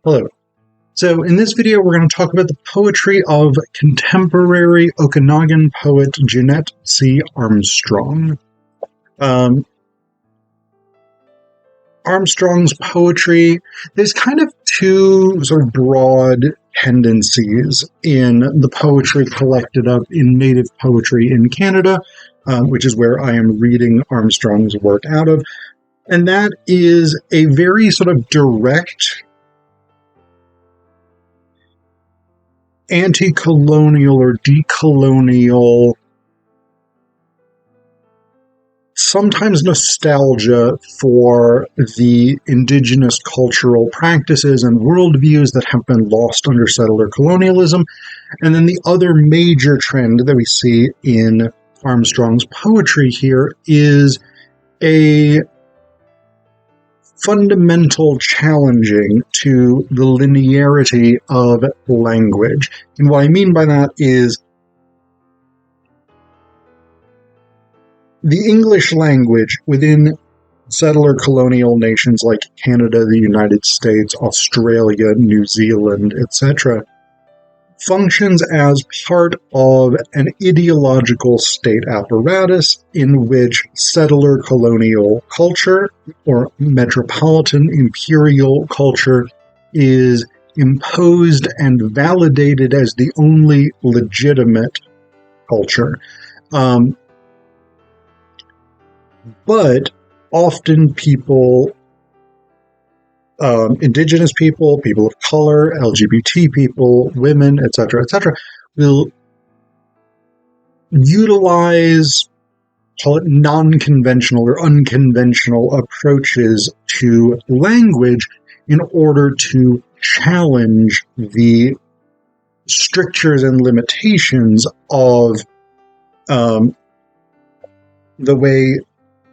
Hello. So in this video, we're going to talk about the poetry of contemporary Okanagan poet Jeannette C. Armstrong. Armstrong's poetry, there's kind of two sort of broad tendencies in the poetry collected up in Native poetry in Canada, which is where I am reading Armstrong's work out of. And that is a very sort of direct anti-colonial or decolonial, sometimes nostalgia for the indigenous cultural practices and worldviews that have been lost under settler colonialism. And then the other major trend that we see in Armstrong's poetry here is a fundamental challenging to the linearity of language. And what I mean by that is the English language within settler colonial nations like Canada, the United States, Australia, New Zealand, etc., functions as part of an ideological state apparatus in which settler colonial culture or metropolitan imperial culture is imposed and validated as the only legitimate culture. But often people, indigenous people, people of color, LGBT people, women, etc., will utilize, call it non-conventional or unconventional approaches to language in order to challenge the strictures and limitations of the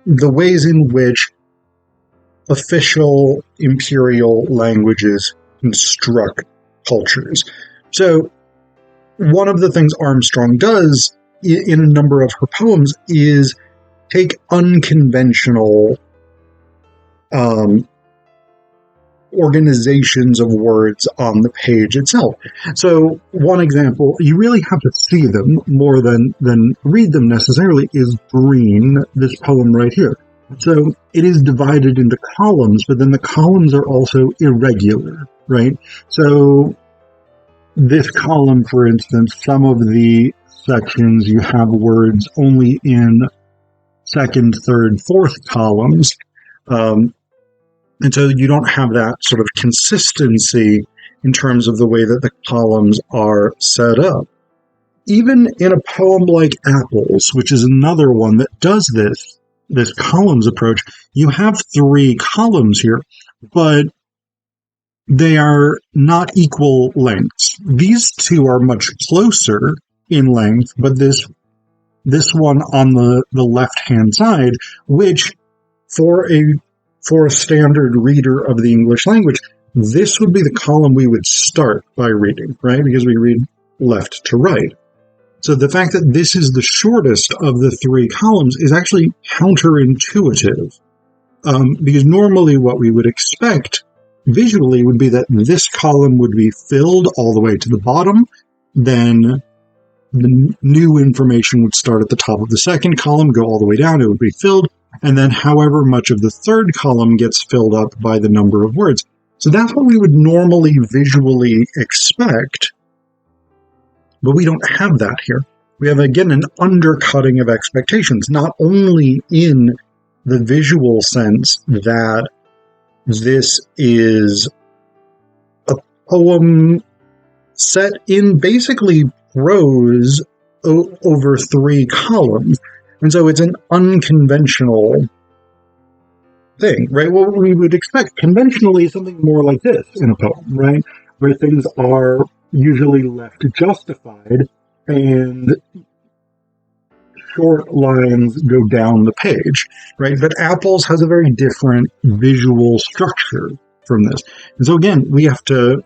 ways in which official imperial languages construct cultures. So one of the things Armstrong does in a number of her poems is take unconventional organizations of words on the page itself. So one example, you really have to see them more than read them necessarily, is Green, this poem right here. So it is divided into columns, but then the columns are also irregular, right? So this column, for instance, some of the sections you have words only in second, third, fourth columns. And so you don't have that sort of consistency in terms of the way that the columns are set up. Even in a poem like Apples, which is another one that does this columns approach, you have three columns here, but they are not equal lengths. These two are much closer in length, but this one on the left-hand side, which for a standard reader of the English language, this would be the column we would start by reading, right? Because we read left to right. So the fact that this is the shortest of the three columns is actually counterintuitive, because normally what we would expect visually would be that this column would be filled all the way to the bottom, then the new information would start at the top of the second column, go all the way down, it would be filled, and then however much of the third column gets filled up by the number of words. So that's what we would normally visually expect, but we don't have that here. We have, again, an undercutting of expectations, not only in the visual sense that this is a poem set in basically prose over three columns. And so it's an unconventional thing, right? What we would expect conventionally is something more like this in a poem, right? Where things are usually left justified and short lines go down the page, right? But Apples has a very different visual structure from this. And so again, we have to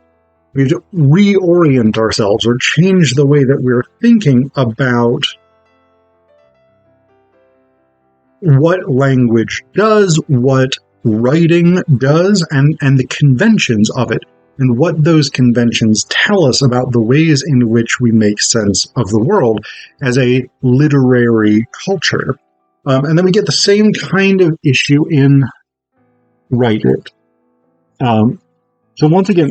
reorient ourselves or change the way that we're thinking about what language does, what writing does, and the conventions of it. and what those conventions tell us about the ways in which we make sense of the world as a literary culture. And then we get the same kind of issue in Write It. So once again,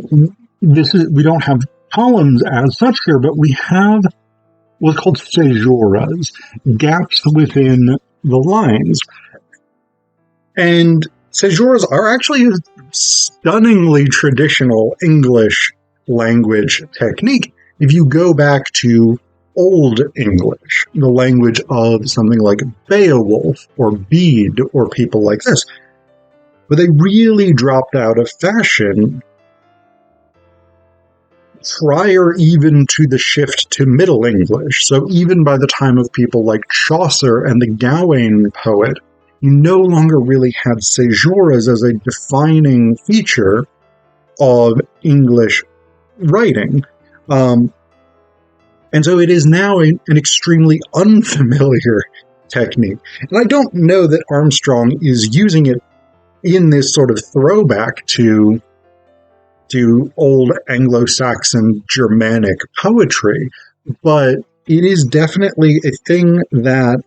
we don't have columns as such here, but we have what's called caesuras, gaps within the lines. And caesuras are actually a stunningly traditional English language technique. If you go back to Old English, the language of something like Beowulf or Bede or people like this, but they really dropped out of fashion prior even to the shift to Middle English. So even by the time of people like Chaucer and the Gawain poet, you no longer really had caesuras as a defining feature of English writing. And so it is now an extremely unfamiliar technique. And I don't know that Armstrong is using it in this sort of throwback to old Anglo-Saxon Germanic poetry, but it is definitely a thing that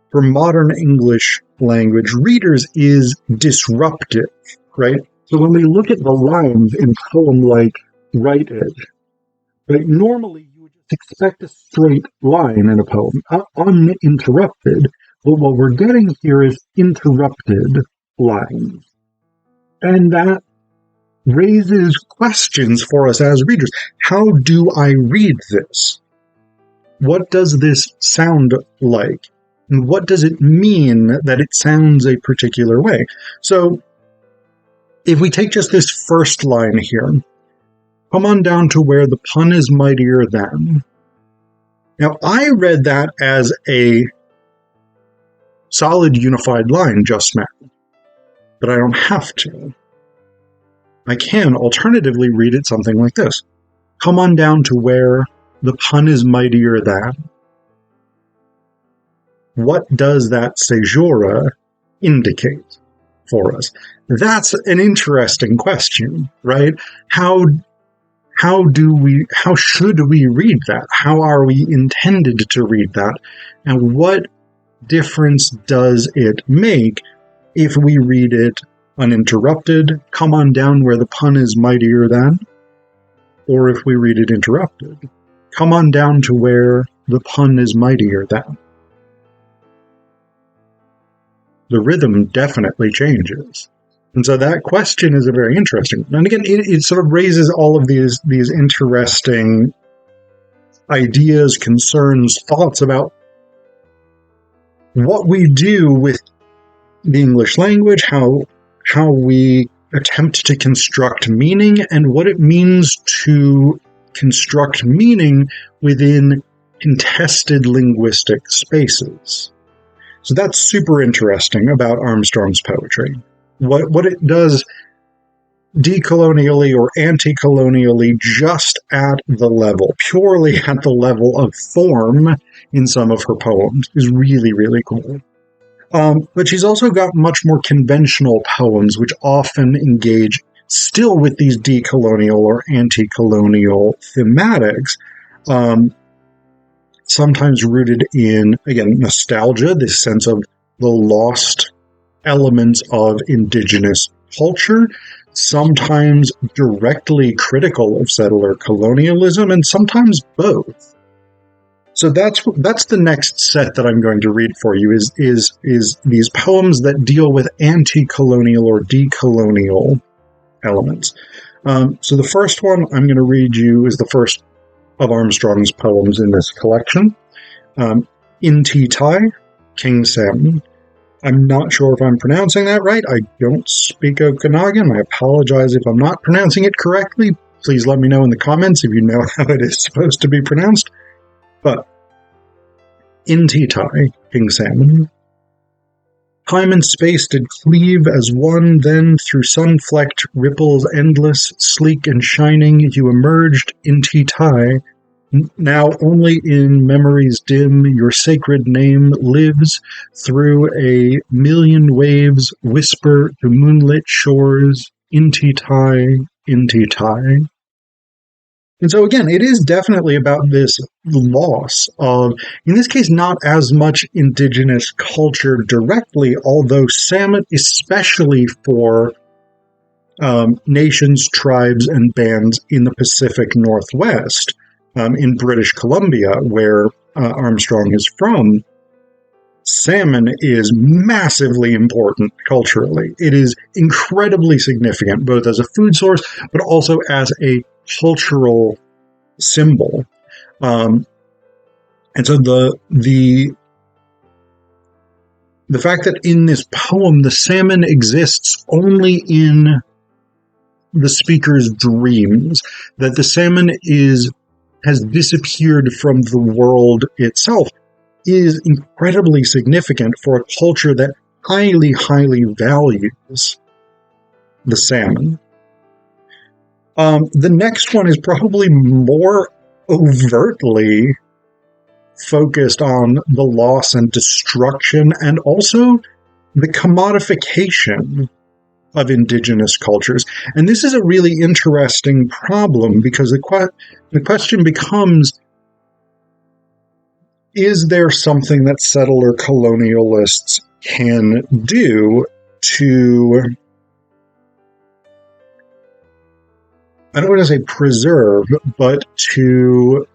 for modern English language readers is disruptive, right? So when we look at the lines in a poem like Write It, right, normally you would just expect a straight line in a poem, uninterrupted, but what we're getting here is interrupted lines. And that raises questions for us as readers. How do I read this? What does this sound like? And what does it mean that it sounds a particular way? So, if we take just this first line here, come on down to where the pun is mightier than. Now, I read that as a solid unified line just now, but I don't have to. I can alternatively read it something like this. Come on down to where the pun is mightier than. What does that caesura indicate for us? That's an interesting question, right? How should we read that? How are we intended to read that? And what difference does it make if we read it uninterrupted, come on down where the pun is mightier than, or if we read it interrupted, come on down to where the pun is mightier than. The rhythm definitely changes. And so that question is a very interesting one. And again, it sort of raises all of these interesting ideas, concerns, thoughts about what we do with the English language, how we attempt to construct meaning, and what it means to construct meaning within contested linguistic spaces. So that's super interesting about Armstrong's poetry. What it does decolonially or anti-colonially just at the level, purely at the level of form in some of her poems is really, really cool. But she's also got much more conventional poems, which often engage still with these decolonial or anti-colonial thematics, sometimes rooted in, again, nostalgia, this sense of the lost elements of indigenous culture, sometimes directly critical of settler colonialism, and sometimes both. So that's the next set that I'm going to read for you is these poems that deal with anti-colonial or decolonial elements. So the first one I'm going to read you is the first of Armstrong's poems in this collection. Inti Tai, King Salmon. I'm not sure if I'm pronouncing that right. I don't speak Okanagan. I apologize if I'm not pronouncing it correctly. Please let me know in the comments if you know how it is supposed to be pronounced. But Inti Tai, King Salmon. Time and space did cleave as one, then through sun-flecked ripples endless, sleek and shining, you emerged, Inti Tai. Now only in memories dim your sacred name lives, through a million waves whisper to moonlit shores, Inti Tai, inti tai. And so again, it is definitely about this loss of, in this case, not as much indigenous culture directly, although salmon, especially for nations, tribes, and bands in the Pacific Northwest, in British Columbia, where Armstrong is from, salmon is massively important culturally. It is incredibly significant, both as a food source, but also as a cultural symbol. And so the fact that in this poem the salmon exists only in the speaker's dreams, that the salmon has disappeared from the world itself, is incredibly significant for a culture that highly, highly values the salmon. The next one is probably more overtly focused on the loss and destruction, and also the commodification of indigenous cultures. And this is a really interesting problem, because the question becomes, is there something that settler colonialists can do to, I don't want to say preserve, but to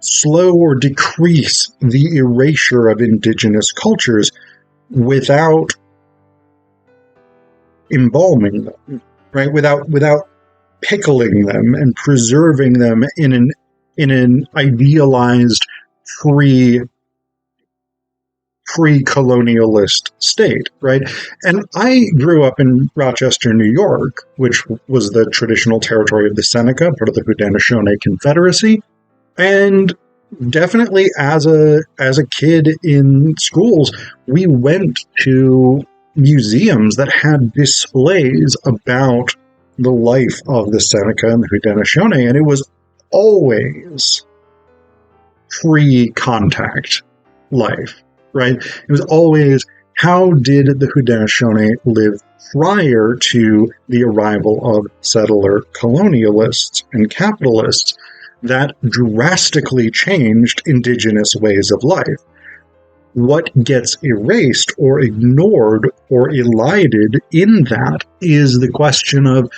slow or decrease the erasure of indigenous cultures without embalming them, right? Without pickling them and preserving them in an idealized pre-colonialist state, right? And I grew up in Rochester, New York, which was the traditional territory of the Seneca, part of the Haudenosaunee Confederacy, and definitely as a kid in schools, we went to museums that had displays about the life of the Seneca and the Haudenosaunee, and it was always pre-contact life, right? It was always, how did the Haudenosaunee live prior to the arrival of settler colonialists and capitalists that drastically changed indigenous ways of life? What gets erased or ignored or elided in that is the question of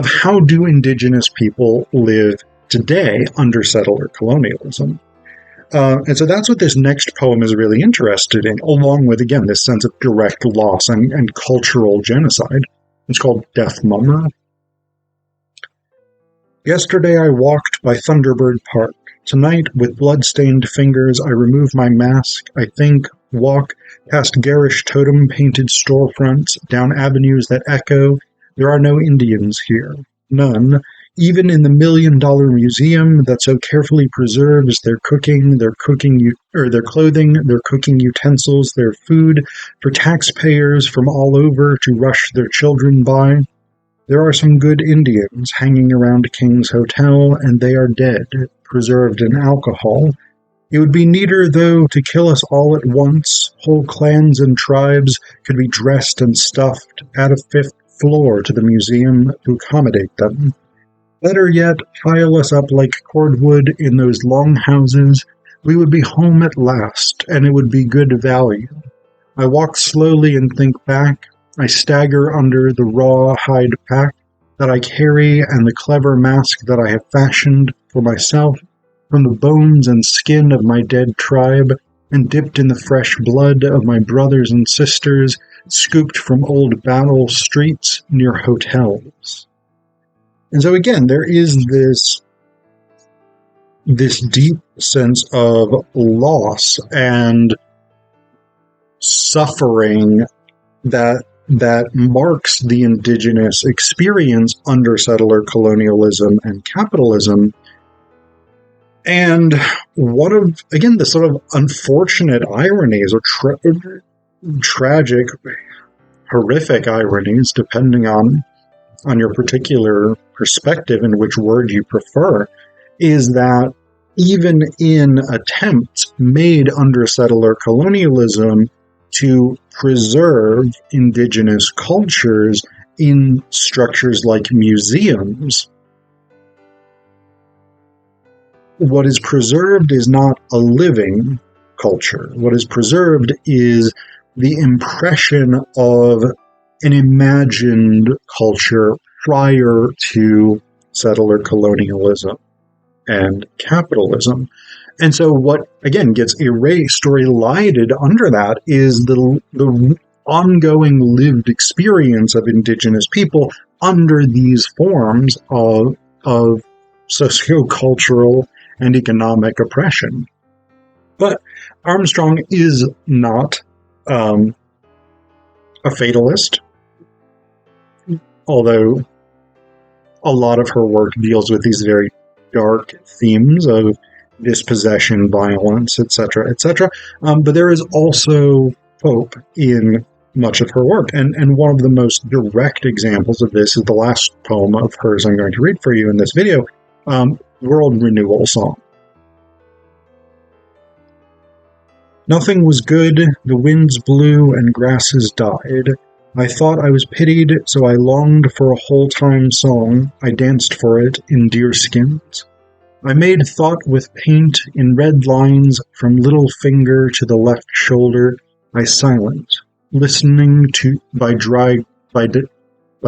how do indigenous people live today under settler colonialism. And so that's what this next poem is really interested in, along with, again, this sense of direct loss and cultural genocide. It's called Death Mummer. Yesterday I walked by Thunderbird Park. Tonight, with blood-stained fingers, I remove my mask, I think, walk, past garish totem-painted storefronts, down avenues that echo. There are no Indians here. None. Even in the $1 million museum that so carefully preserves their clothing, their cooking utensils, their food, for taxpayers from all over to rush their children by. There are some good Indians hanging around King's Hotel, and they are dead, preserved in alcohol. It would be neater, though, to kill us all at once. Whole clans and tribes could be dressed and stuffed, add a 5th floor to the museum to accommodate them. Better yet, pile us up like cordwood in those long houses. We would be home at last, and it would be good value. I walk slowly and think back. I stagger under the raw hide pack that I carry and the clever mask that I have fashioned for myself from the bones and skin of my dead tribe, and dipped in the fresh blood of my brothers and sisters, scooped from old battle streets near hotels. And so again, there is this deep sense of loss and suffering that marks the indigenous experience under settler colonialism and capitalism. And one of, again, the sort of unfortunate ironies or tragic, horrific ironies, depending on your particular perspective and which word you prefer, is that even in attempts made under settler colonialism to preserve indigenous cultures in structures like museums. What is preserved is not a living culture. What is preserved is the impression of an imagined culture prior to settler colonialism and capitalism. And so what, again, gets erased or elided under that is the ongoing lived experience of indigenous people under these forms of sociocultural and economic oppression. But Armstrong is not a fatalist, although a lot of her work deals with these very dark themes of dispossession, violence, etc., etc. But there is also hope in much of her work. And one of the most direct examples of this is the last poem of hers I'm going to read for you in this video, World Renewal Song. Nothing was good, the winds blew and grasses died. I thought I was pitied, so I longed for a whole-time song. I danced for it in deerskins. I made thought with paint in red lines from little finger to the left shoulder. I silent, listening to by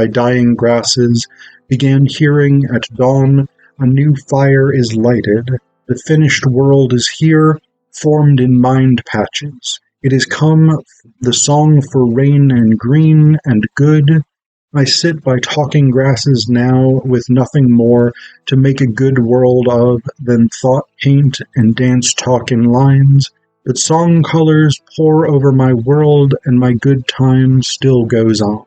dying grasses, began hearing at dawn a new fire is lighted. The finished world is here, formed in mind patches. It is come, the song for rain and green and good. I sit by talking grasses now with nothing more to make a good world of than thought paint and dance talk in lines. But song colors pour over my world and my good time still goes on.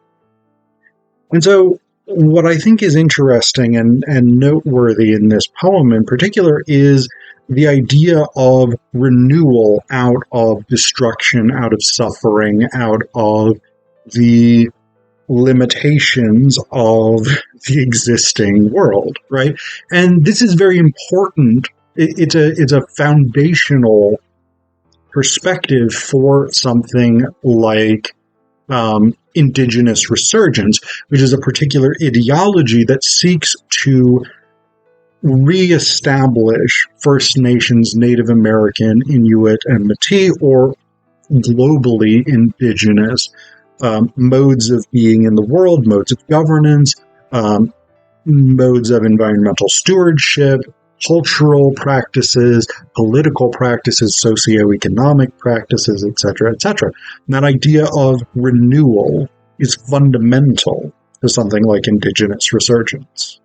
And so what I think is interesting and noteworthy in this poem in particular is the idea of renewal out of destruction, out of suffering, out of the limitations of the existing world, right? And this is very important. It's a foundational perspective for something like indigenous resurgence, which is a particular ideology that seeks to reestablish First Nations, Native American, Inuit, and Métis, or globally indigenous modes of being in the world, modes of governance, modes of environmental stewardship, cultural practices, political practices, socioeconomic practices, etc., etc. And that idea of renewal is fundamental to something like indigenous resurgence.